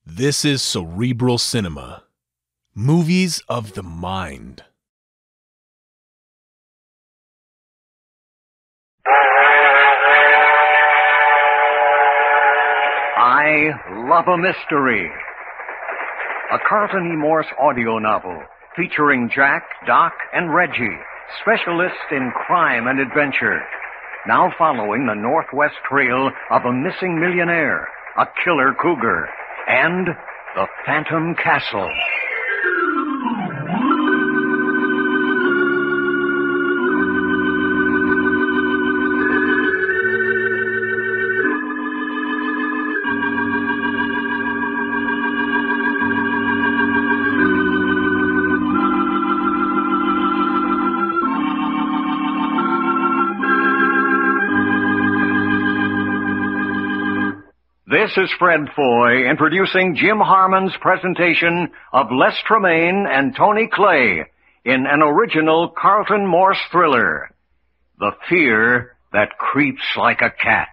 This is Cerebral Cinema. Movies of the mind. I Love a Mystery. A Carlton E. Morse audio novel featuring Jack, Doc, and Reggie, specialists in crime and adventure. Now following the northwest trail of a missing millionaire, a killer cougar, and the Phantom Castle. This is Fred Foy introducing Jim Harmon's presentation of Les Tremaine and Tony Clay in an original Carlton Morse thriller, The Fear That Creeps Like a Cat.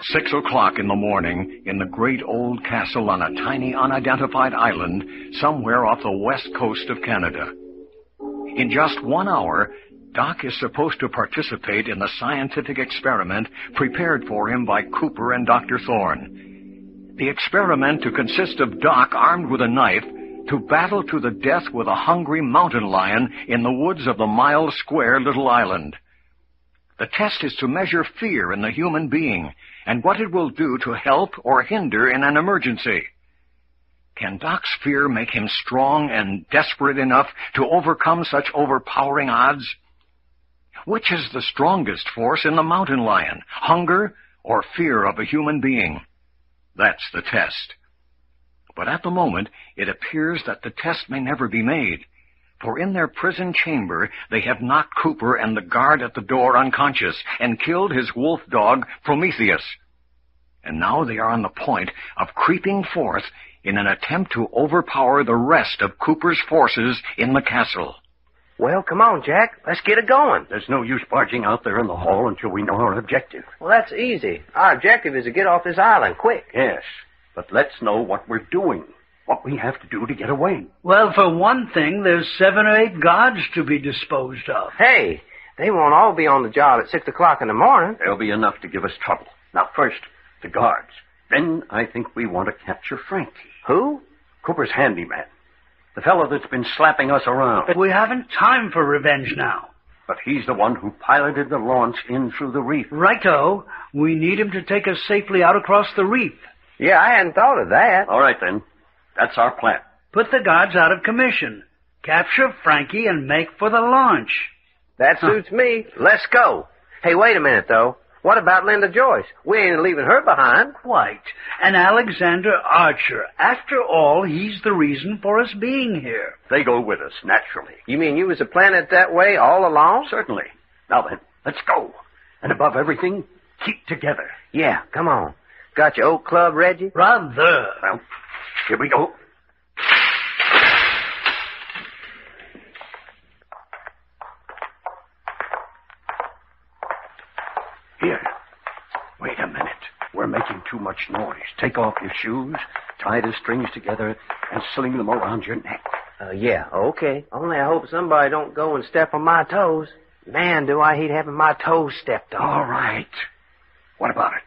6 o'clock in the morning in the great old castle on a tiny unidentified island somewhere off the west coast of Canada. In just 1 hour, Doc is supposed to participate in the scientific experiment prepared for him by Cooper and Dr. Thorne. The experiment to consist of Doc armed with a knife to battle to the death with a hungry mountain lion in the woods of the mile-square little island. The test is to measure fear in the human being and what it will do to help or hinder in an emergency. Can Doc's fear make him strong and desperate enough to overcome such overpowering odds? Which is the strongest force in the mountain lion, hunger or fear of a human being? That's the test. But at the moment, it appears that the test may never be made. For in their prison chamber, they have knocked Cooper and the guard at the door unconscious and killed his wolf dog, Prometheus. And now they are on the point of creeping forth in an attempt to overpower the rest of Cooper's forces in the castle. Well, come on, Jack. Let's get it going. There's no use barging out there in the hall until we know our objective. Well, that's easy. Our objective is to get off this island quick. Yes, but let's know what we're doing. What we have to do to get away. Well, for one thing, there's 7 or 8 guards to be disposed of. Hey, they won't all be on the job at 6 o'clock in the morning. There'll be enough to give us trouble. Now, first, the guards. Then I think we want to capture Frankie. Who? Cooper's handyman. The fellow that's been slapping us around. But we haven't time for revenge now. But he's the one who piloted the launch in through the reef. Righto. We need him to take us safely out across the reef. Yeah, I hadn't thought of that. All right, then. That's our plan. Put the guards out of commission. Capture Frankie and make for the launch. That suits me. Let's go. Hey, wait a minute, though. What about Linda Joyce? We ain't leaving her behind. Quite. And Alexander Archer. After all, he's the reason for us being here. They go with us, naturally. You mean you was planning it that way all along? Certainly. Now then, let's go. And above everything, keep together. Yeah, come on. Got your old club, Reggie? Rather. Well, here we go. Here. Wait a minute. We're making too much noise. Take off your shoes, tie the strings together, and sling them around your neck. Yeah, okay. Only I hope somebody don't go and step on my toes. Man, do I hate having my toes stepped on. All right. What about it?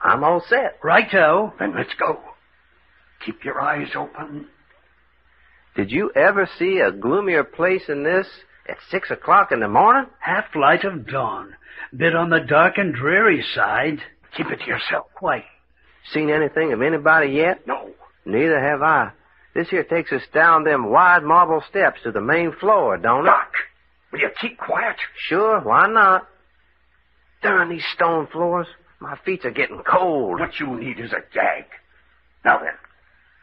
I'm all set. Righto. Then let's go. Keep your eyes open. Did you ever see a gloomier place than this at 6 o'clock in the morning? Half light of dawn. Bit on the dark and dreary side. Keep it to yourself. Quite. Seen anything of anybody yet? No. Neither have I. This here takes us down them wide marble steps to the main floor, don't it? Doc, will you keep quiet? Sure, why not? Darn these stone floors. My feet are getting cold. What you need is a gag. Now then,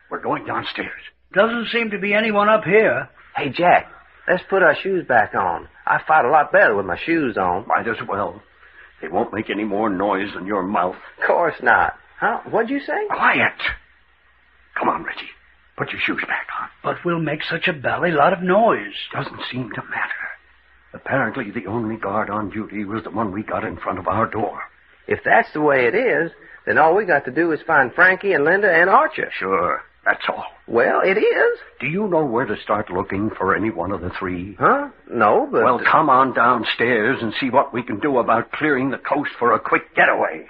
we're going downstairs. Doesn't seem to be anyone up here. Hey, Jack, let's put our shoes back on. I fight a lot better with my shoes on. Might as well. They won't make any more noise than your mouth. Of course not. Huh? What'd you say? Quiet. Come on, Reggie. Put your shoes back on. But we'll make such a bally lot of noise. Doesn't seem to matter. Apparently, the only guard on duty was the one we got in front of our door. If that's the way it is, then all we got to do is find Frankie and Linda and Archer. Sure, that's all. Well, it is. Do you know where to start looking for any one of the three? Huh? No, but... Well, come on downstairs and see what we can do about clearing the coast for a quick getaway.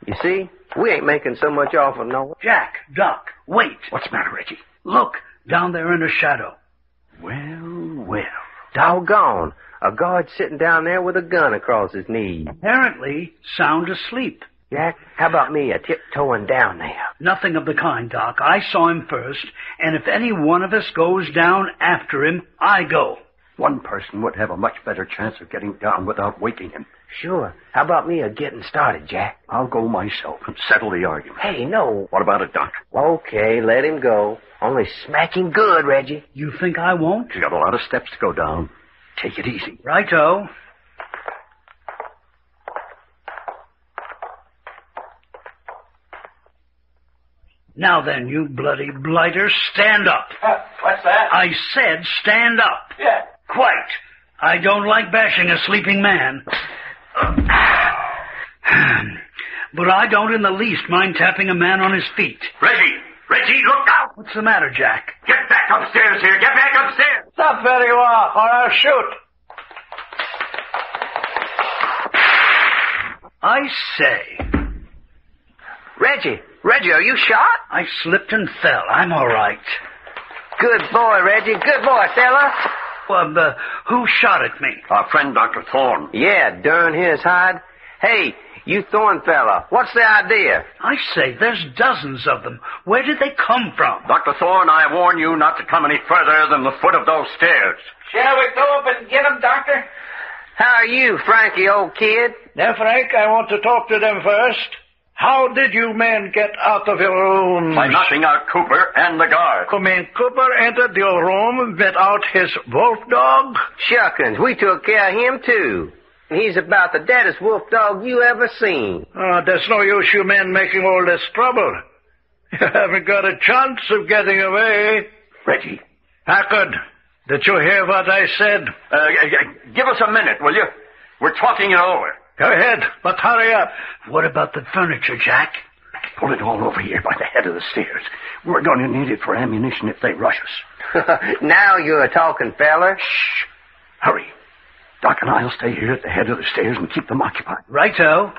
You see, we ain't making so much off of no... Jack, Doc, wait. What's the matter, Reggie? Look, down there in the shadow. Well. Doggone. A guard sitting down there with a gun across his knee. Apparently sound asleep. Jack, how about me tiptoeing down there? Nothing of the kind, Doc. I saw him first, and if any one of us goes down after him, I go. One person would have a much better chance of getting down without waking him. Sure. How about me getting started, Jack? I'll go myself and settle the argument. Hey, no. What about it, Doc? Okay, let him go. Only smack him good, Reggie. You think I won't? You got a lot of steps to go down. Take it easy. Righto. Now then, you bloody blighter, stand up. What's that? I said stand up. Yeah. Quite. I don't like bashing a sleeping man. But I don't in the least mind tapping a man on his feet. Reggie, look out! What's the matter, Jack? Get back upstairs here! Get back upstairs! Stop where you are, or I'll shoot. I say. Reggie, are you shot? I slipped and fell. I'm all right. Good boy, Reggie. Good boy, fella. Well, who shot at me? Our friend, Dr. Thorne. Yeah, darn his hide. Hey, you Thorne fella, what's the idea? I say, there's dozens of them. Where did they come from? Dr. Thorne, I warn you not to come any further than the foot of those stairs. Shall we go up and get them, Doctor? How are you, Frankie, old kid? Now, Frank, I want to talk to them first. How did you men get out of your rooms? By knocking out Cooper and the guard. You mean Cooper entered your room without his wolf dog? Shuckins, we took care of him, too. He's about the deadest wolf dog you ever seen. There's no use you men making all this trouble. You haven't got a chance of getting away. Reggie. Packard, did you hear what I said? Give us a minute, will you? We're talking it over. Go ahead, but hurry up. What about the furniture, Jack? Pull it all over here by the head of the stairs. We're going to need it for ammunition if they rush us. Now you're talking, feller. Shh. Hurry. Doc and I'll stay here at the head of the stairs and keep them occupied. Righto.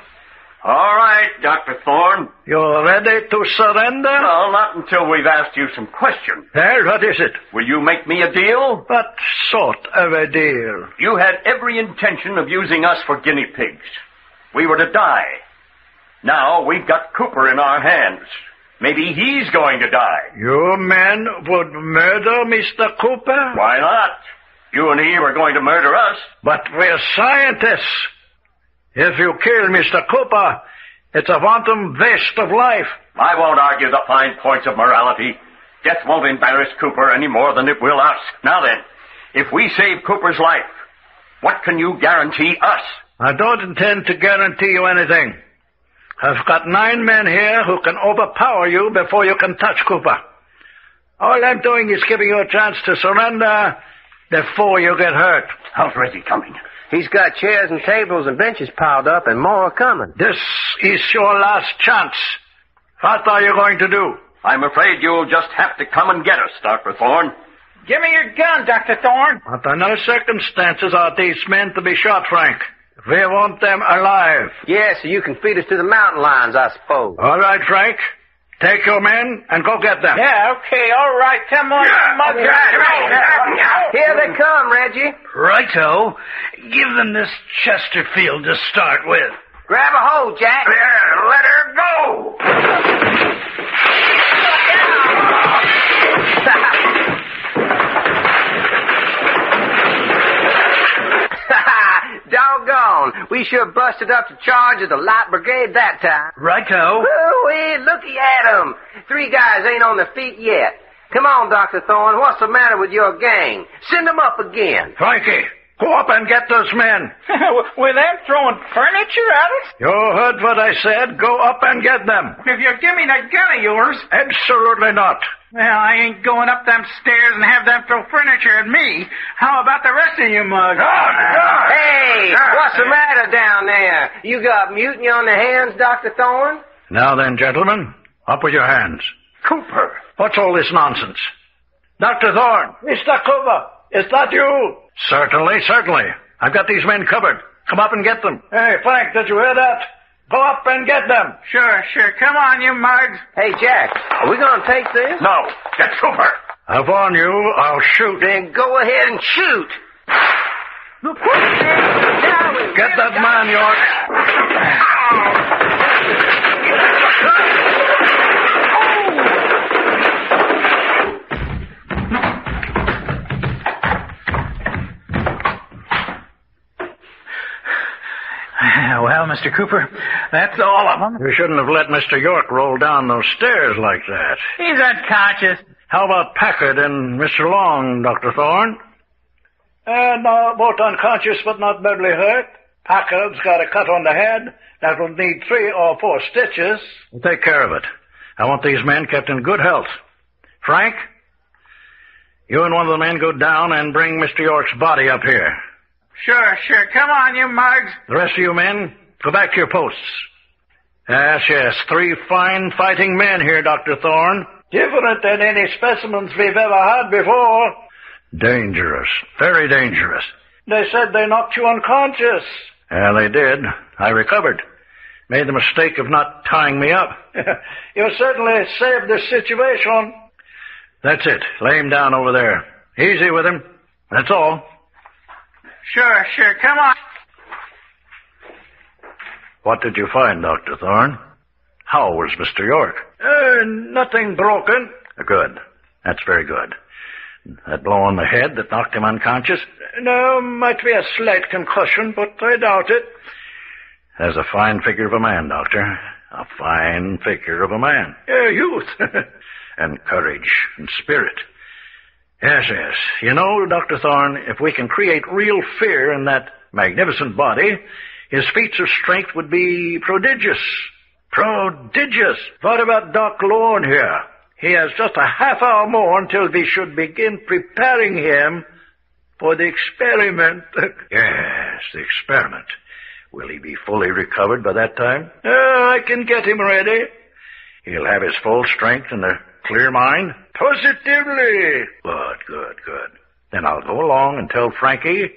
All right, Dr. Thorne. You're ready to surrender? Well, not until we've asked you some questions. Well, what is it? Will you make me a deal? What sort of a deal? You had every intention of using us for guinea pigs. We were to die. Now we've got Cooper in our hands. Maybe he's going to die. You men would murder Mr. Cooper? Why not? You and he were going to murder us. But we're scientists. If you kill Mr. Cooper, it's a wanton waste of life. I won't argue the fine points of morality. Death won't embarrass Cooper any more than it will us. Now then, if we save Cooper's life, what can you guarantee us? I don't intend to guarantee you anything. I've got 9 men here who can overpower you before you can touch Cooper. All I'm doing is giving you a chance to surrender before you get hurt. How's Reggie coming? He's got chairs and tables and benches piled up and more are coming. This is your last chance. What are you going to do? I'm afraid you'll just have to come and get us, Dr. Thorne. Give me your gun, Dr. Thorne. Under no circumstances are these men to be shot, Frank. We want them alive. Yeah, so you can feed us to the mountain lions, I suppose. All right, Frank. Take your men and go get them. Yeah, okay, all right. Come on. Here they come, Reggie. Righto. Give them this Chesterfield to start with. Grab a hold, Jack. There, let her go! Doggone. We sure busted up the charge of the Light Brigade that time. Righto. Woo-wee, looky at 'em. 3 guys ain't on their feet yet. Come on, Dr. Thorne. What's the matter with your gang? Send them up again. Frankie, Go up and get those men. With them throwing furniture at us? You heard what I said. Go up and get them. If you give me that gun of yours. Absolutely not. Well, I ain't going up them stairs and have them throw furniture at me. How about the rest of you mugs? Hey, what's the matter down there? You got mutiny on the hands, Dr. Thorne? Now then, gentlemen, up with your hands. Cooper! What's all this nonsense? Dr. Thorne! Mr. Cooper, is that you? Certainly, certainly. I've got these men covered. Come up and get them. Hey, Frank, did you hear that? Go up and get them. Sure. Come on, you mugs. Hey, Jack, are we going to take this? No, get Cooper! I warn you, I'll shoot. Then go ahead and shoot. Get that man, York. Well, Mr. Cooper, that's all of them. You shouldn't have let Mr. York roll down those stairs like that. He's unconscious. How about Packard and Mr. Long, Dr. Thorne? No, both unconscious but not badly hurt. Packard's got a cut on the head that will need 3 or 4 stitches. We'll take care of it. I want these men kept in good health. Frank, you and one of the men go down and bring Mr. York's body up here. Sure. Come on, you mugs. The rest of you men, go back to your posts. Yes, 3 fine fighting men here, Dr. Thorne. Different than any specimens we've ever had before. Dangerous, very dangerous. They said they knocked you unconscious. Yeah, they did. I recovered. Made the mistake of not tying me up. You certainly saved the situation. That's it. Lay him down over there. Easy with him. That's all. Sure. Come on. What did you find, Dr. Thorne? How was Mr. York? Nothing broken. Good. That's very good. That blow on the head that knocked him unconscious? No, might be a slight concussion, but I doubt it. There's a fine figure of a man, Doctor. A fine figure of a man. Youth. And courage and spirit. Yes. You know, Dr. Thorne, if we can create real fear in that magnificent body, his feats of strength would be prodigious. Prodigious. What about Doc Lorne here? He has just a half hour more until we should begin preparing him for the experiment. Yes, the experiment. Will he be fully recovered by that time? I can get him ready. He'll have his full strength and a clear mind? Positively. Good. Then I'll go along and tell Frankie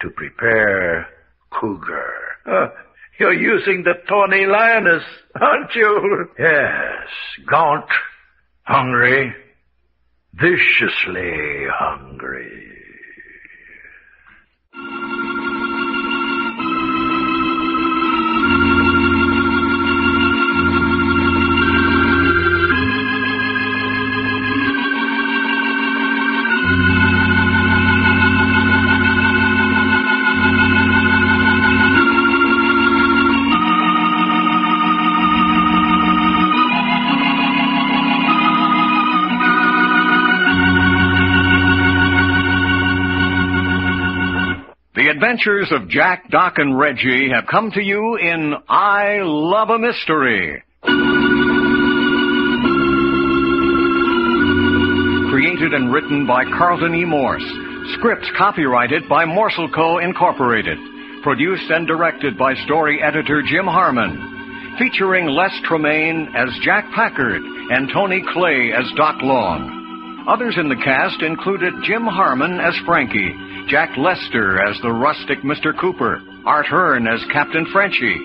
to prepare Cougar. You're using the tawny lioness, aren't you? Yes, gaunt, hungry, viciously hungry. The Adventures of Jack, Doc, and Reggie have come to you in I Love a Mystery. Created and written by Carlton E. Morse. Script copyrighted by Morsel Co. Incorporated. Produced and directed by story editor Jim Harmon. Featuring Les Tremaine as Jack Packard and Tony Clay as Doc Long. Others in the cast included Jim Harmon as Frankie, Jack Lester as the rustic Mr. Cooper, Art Hearn as Captain Frenchie,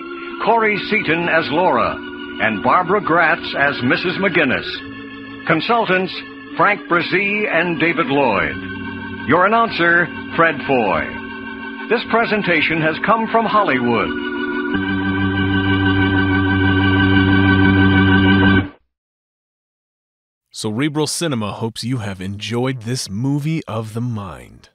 Corey Seaton as Laura, and Barbara Gratz as Mrs. McGinnis. Consultants, Frank Brzee and David Lloyd. Your announcer, Fred Foy. This presentation has come from Hollywood. Cerebral Cinema hopes you have enjoyed this movie of the mind.